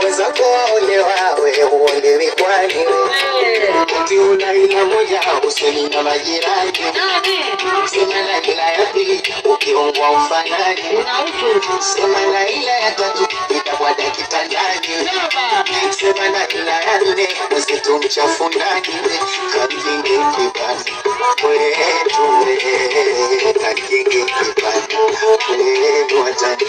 Wenzako waolewa wewe uolewi kwani? Ukiona ila moja usemi na majirani. Sema la ila ya pili ukiongwa ufanani. Sema la ila ya tatu itabwada kitandani. Sema la ila ya nne msitu mchafu ndani. Kakinge kibani kwetu kakinge kibani kwetu watani.